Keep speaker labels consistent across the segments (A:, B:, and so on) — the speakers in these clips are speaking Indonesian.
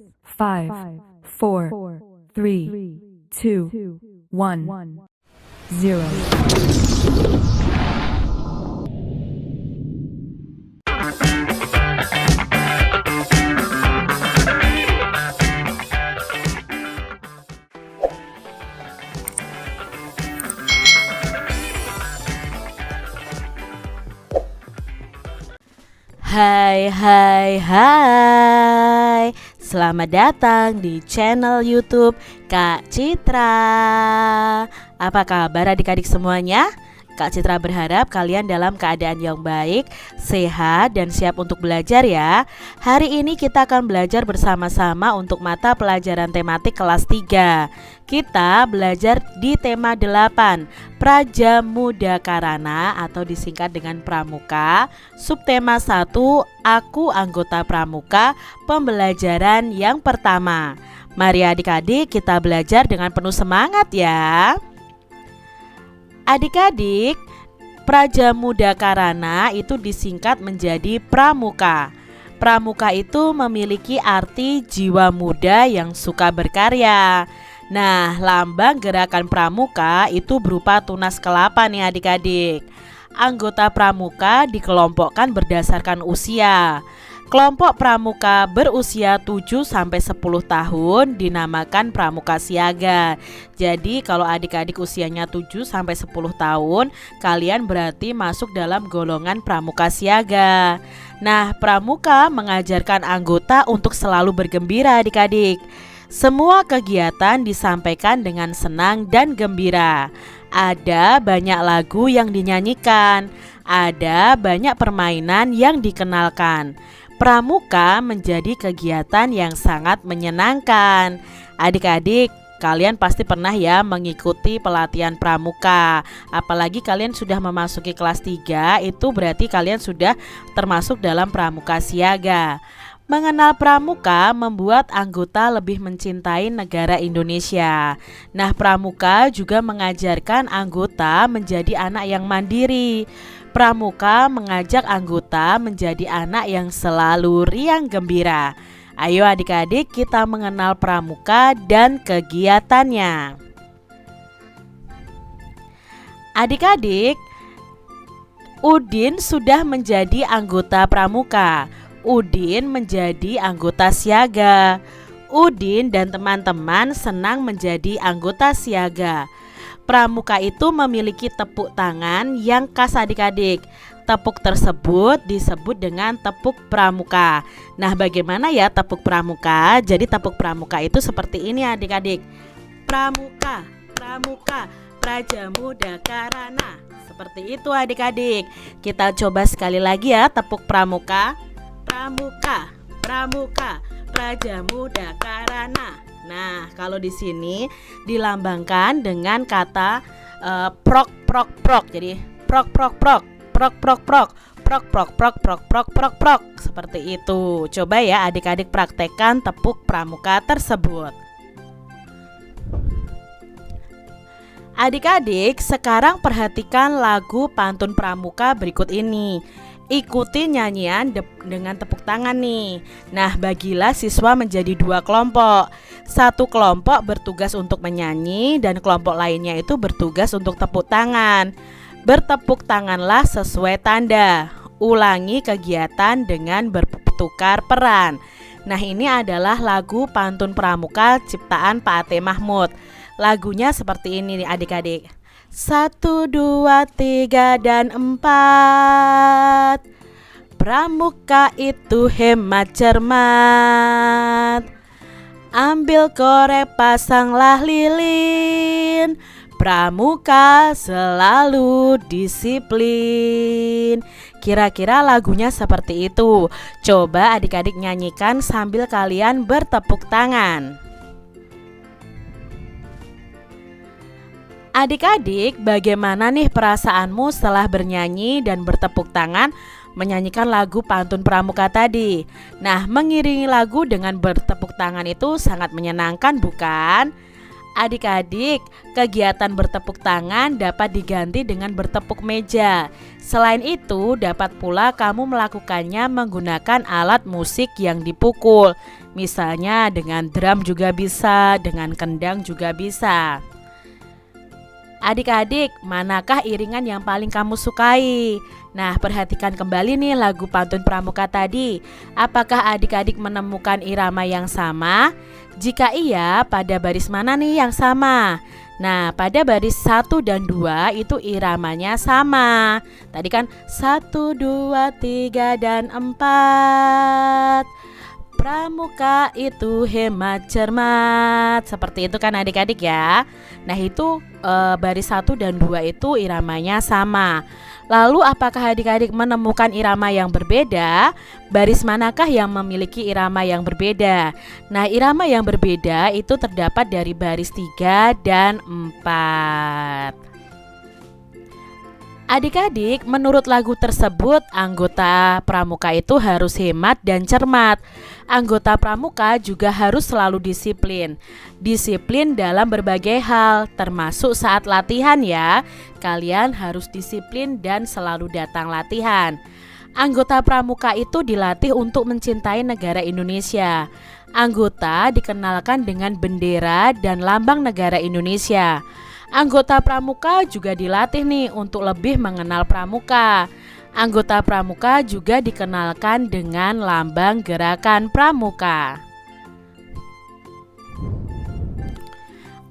A: 5, 4, 3, 2, 1, 0.
B: Hai hai hai, selamat datang di channel YouTube Kak Citra. Apa kabar adik-adik semuanya? Kak Citra berharap kalian dalam keadaan yang baik, sehat, dan siap untuk belajar ya. Hari ini kita akan belajar bersama-sama untuk mata pelajaran tematik kelas 3. Kita belajar di tema 8, Prajamudakarana atau disingkat dengan Pramuka. Subtema 1, Aku Anggota Pramuka, pembelajaran yang pertama. Mari adik-adik kita belajar dengan penuh semangat ya. Adik-adik, Prajamudakarana itu disingkat menjadi Pramuka. Pramuka itu memiliki arti jiwa muda yang suka berkarya. Nah, lambang gerakan pramuka itu berupa tunas kelapa nih adik-adik. Anggota pramuka dikelompokkan berdasarkan usia. Kelompok pramuka berusia 7-10 tahun dinamakan pramuka siaga. Jadi kalau adik-adik usianya 7-10 tahun, kalian berarti masuk dalam golongan pramuka siaga. Nah, pramuka mengajarkan anggota untuk selalu bergembira adik-adik. Semua kegiatan disampaikan dengan senang dan gembira. Ada banyak lagu yang dinyanyikan, ada banyak permainan yang dikenalkan. Pramuka menjadi kegiatan yang sangat menyenangkan. Adik-adik, kalian pasti pernah ya mengikuti pelatihan pramuka. Apalagi kalian sudah memasuki kelas 3, itu berarti kalian sudah termasuk dalam pramuka siaga. Mengenal pramuka membuat anggota lebih mencintai negara Indonesia. Nah, pramuka juga mengajarkan anggota menjadi anak yang mandiri. Pramuka mengajak anggota menjadi anak yang selalu riang gembira. Ayo adik-adik kita mengenal pramuka dan kegiatannya. Adik-adik, Udin sudah menjadi anggota pramuka. Udin menjadi anggota siaga. Udin dan teman-teman senang menjadi anggota siaga. Pramuka itu memiliki tepuk tangan yang khas adik-adik. Tepuk tersebut disebut dengan tepuk pramuka. Nah, bagaimana ya tepuk pramuka? Jadi tepuk pramuka itu seperti ini adik-adik. Pramuka, pramuka, Prajamudakarana. Seperti itu adik-adik. Kita coba sekali lagi ya tepuk pramuka. Pramuka, pramuka, Prajamudakarana. Nah, kalau di sini dilambangkan dengan kata prok prok prok. Jadi prok prok prok, prok prok prok, prok prok prok prok prok prok prok. Seperti itu. Coba ya adik-adik praktekkan tepuk pramuka tersebut. Adik-adik, sekarang perhatikan lagu pantun pramuka berikut ini. Ikuti nyanyian dengan tepuk tangan nih. Nah, bagilah siswa menjadi 2 kelompok. Satu kelompok bertugas untuk menyanyi dan kelompok lainnya itu bertugas untuk tepuk tangan. Bertepuk tanganlah sesuai tanda. Ulangi kegiatan dengan bertukar peran. Nah, ini adalah lagu pantun pramuka ciptaan Pak Ate Mahmud. Lagunya seperti ini nih adik-adik. 1, 2, 3, dan 4. Pramuka itu hemat cermat. Ambil korek, pasanglah lilin. Pramuka selalu disiplin. Kira-kira lagunya seperti itu. Coba adik-adik nyanyikan sambil kalian bertepuk tangan. Adik-adik, bagaimana nih perasaanmu setelah bernyanyi dan bertepuk tangan menyanyikan lagu pantun pramuka tadi? Nah, mengiringi lagu dengan bertepuk tangan itu sangat menyenangkan, bukan? Adik-adik, kegiatan bertepuk tangan dapat diganti dengan bertepuk meja. Selain itu, dapat pula kamu melakukannya menggunakan alat musik yang dipukul. Misalnya dengan drum juga bisa, dengan kendang juga bisa. Adik-adik, manakah iringan yang paling kamu sukai? Nah, perhatikan kembali nih lagu pantun pramuka tadi. Apakah adik-adik menemukan irama yang sama? Jika iya, pada baris mana nih yang sama? Nah, pada baris 1 dan 2 itu iramanya sama. Tadi kan 1, 2, 3, dan 4. Pramuka itu hemat cermat. Seperti itu kan adik-adik ya. Nah itu baris 1 dan 2 itu iramanya sama. Lalu apakah adik-adik menemukan irama yang berbeda? Baris manakah yang memiliki irama yang berbeda? Nah irama yang berbeda itu terdapat dari baris 3 dan 4. Adik-adik, menurut lagu tersebut, anggota pramuka itu harus hemat dan cermat. Anggota pramuka juga harus selalu disiplin. Disiplin dalam berbagai hal, termasuk saat latihan ya. Kalian harus disiplin dan selalu datang latihan. Anggota pramuka itu dilatih untuk mencintai negara Indonesia. Anggota dikenalkan dengan bendera dan lambang negara Indonesia. Anggota pramuka juga dilatih nih untuk lebih mengenal pramuka. Anggota pramuka juga dikenalkan dengan lambang gerakan pramuka.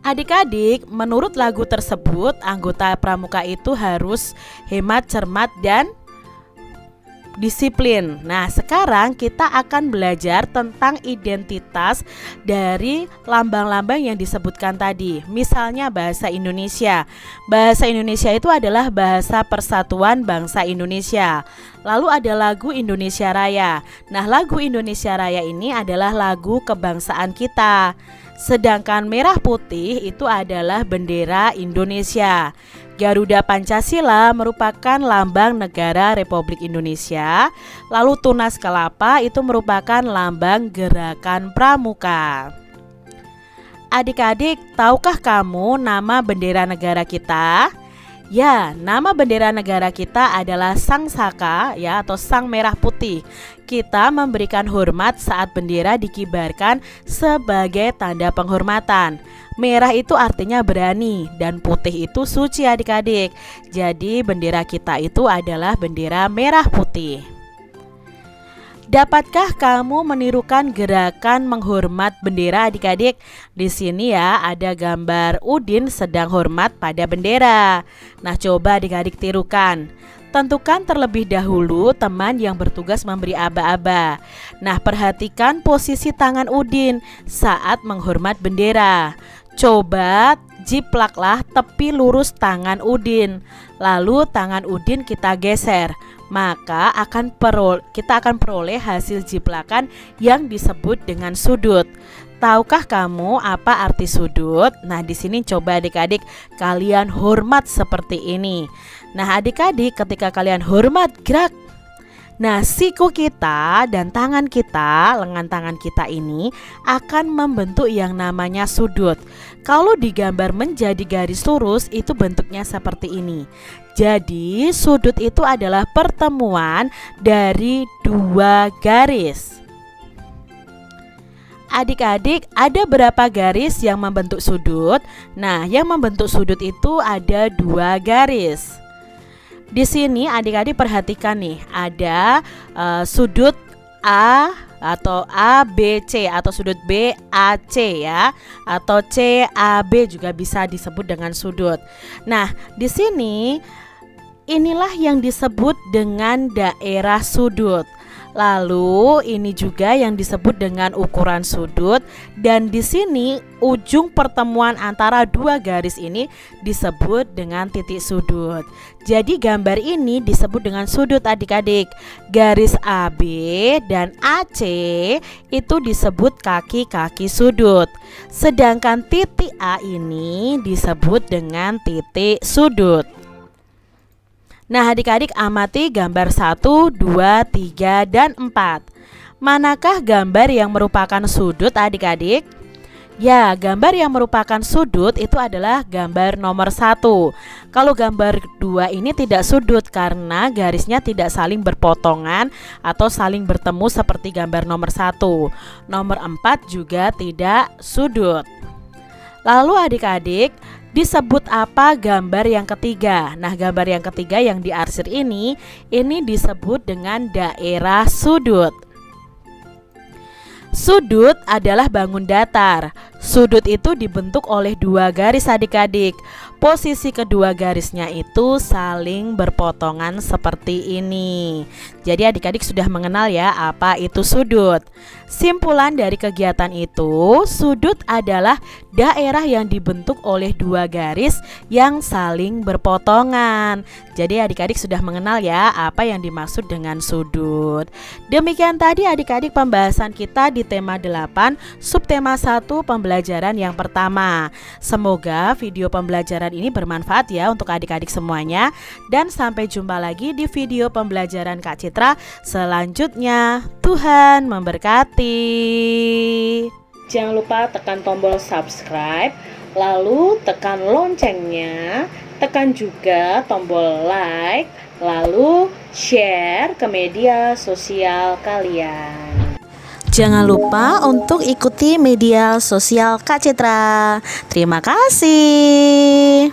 B: Adik-adik, menurut lagu tersebut, anggota pramuka itu harus hemat, cermat, dan disiplin. Nah, sekarang kita akan belajar tentang identitas dari lambang-lambang yang disebutkan tadi. Misalnya bahasa Indonesia. Bahasa Indonesia itu adalah bahasa persatuan bangsa Indonesia. Lalu ada lagu Indonesia Raya. Nah, lagu Indonesia Raya ini adalah lagu kebangsaan kita. Sedangkan merah putih itu adalah bendera Indonesia. Garuda Pancasila merupakan lambang negara Republik Indonesia. Lalu tunas kelapa itu merupakan lambang gerakan pramuka. Adik-adik, tahukah kamu nama bendera negara kita? Ya, nama bendera negara kita adalah Sang Saka ya, atau Sang Merah Putih. Kita memberikan hormat saat bendera dikibarkan sebagai tanda penghormatan. Merah itu artinya berani dan putih itu suci adik-adik. Jadi bendera kita itu adalah bendera merah putih. Dapatkah kamu menirukan gerakan menghormat bendera adik-adik? Di sini ya ada gambar Udin sedang hormat pada bendera. Nah, coba adik-adik tirukan. Tentukan terlebih dahulu teman yang bertugas memberi aba-aba. Nah, perhatikan posisi tangan Udin saat menghormat bendera. Coba jiplaklah tepi lurus tangan Udin. Lalu tangan Udin kita geser. Maka kita akan peroleh hasil jiplakan yang disebut dengan sudut. Tahukah kamu apa arti sudut? Nah, di sini coba adik-adik kalian hormat seperti ini. Nah, adik-adik ketika kalian hormat gerak. Nah, siku kita dan tangan kita, lengan tangan kita ini akan membentuk yang namanya sudut. Kalau digambar menjadi garis lurus itu bentuknya seperti ini. Jadi sudut itu adalah pertemuan dari dua garis. Adik-adik, ada berapa garis yang membentuk sudut? Nah, yang membentuk sudut itu ada dua garis. Di sini adik-adik perhatikan nih, ada sudut A atau ABC atau sudut BAC ya, atau CAB juga bisa disebut dengan sudut. Nah, di sini inilah yang disebut dengan daerah sudut. Lalu ini juga yang disebut dengan ukuran sudut, dan di sini ujung pertemuan antara dua garis ini disebut dengan titik sudut. Jadi gambar ini disebut dengan sudut adik-adik. Garis AB dan AC itu disebut kaki-kaki sudut. Sedangkan titik A ini disebut dengan titik sudut. Nah, adik-adik amati gambar 1, 2, 3, dan 4. Manakah gambar yang merupakan sudut adik-adik? Ya, gambar yang merupakan sudut itu adalah gambar nomor 1. Kalau gambar 2 ini tidak sudut karena garisnya tidak saling berpotongan atau saling bertemu seperti gambar nomor 1. Nomor 4 juga tidak sudut. Lalu adik-adik, disebut apa gambar yang ketiga? Nah, gambar yang ketiga yang diarsir ini disebut dengan daerah sudut. Sudut adalah bangun datar. Sudut itu dibentuk oleh dua garis adik-adik. Posisi kedua garisnya itu saling berpotongan seperti ini. Jadi adik-adik sudah mengenal ya apa itu sudut. Simpulan dari kegiatan itu, sudut adalah daerah yang dibentuk oleh dua garis yang saling berpotongan. Jadi adik-adik sudah mengenal ya apa yang dimaksud dengan sudut. Demikian tadi adik-adik pembahasan kita di tema 8, subtema 1 pembelajaran yang pertama. Semoga video pembelajaran ini bermanfaat ya untuk adik-adik semuanya. Dan sampai jumpa lagi di video pembelajaran Kak Citra selanjutnya. Tuhan memberkati. Jangan lupa tekan tombol subscribe, lalu tekan loncengnya, tekan juga tombol like, lalu share ke media sosial kalian. Jangan lupa untuk ikuti media sosial Kak Citra. Terima kasih.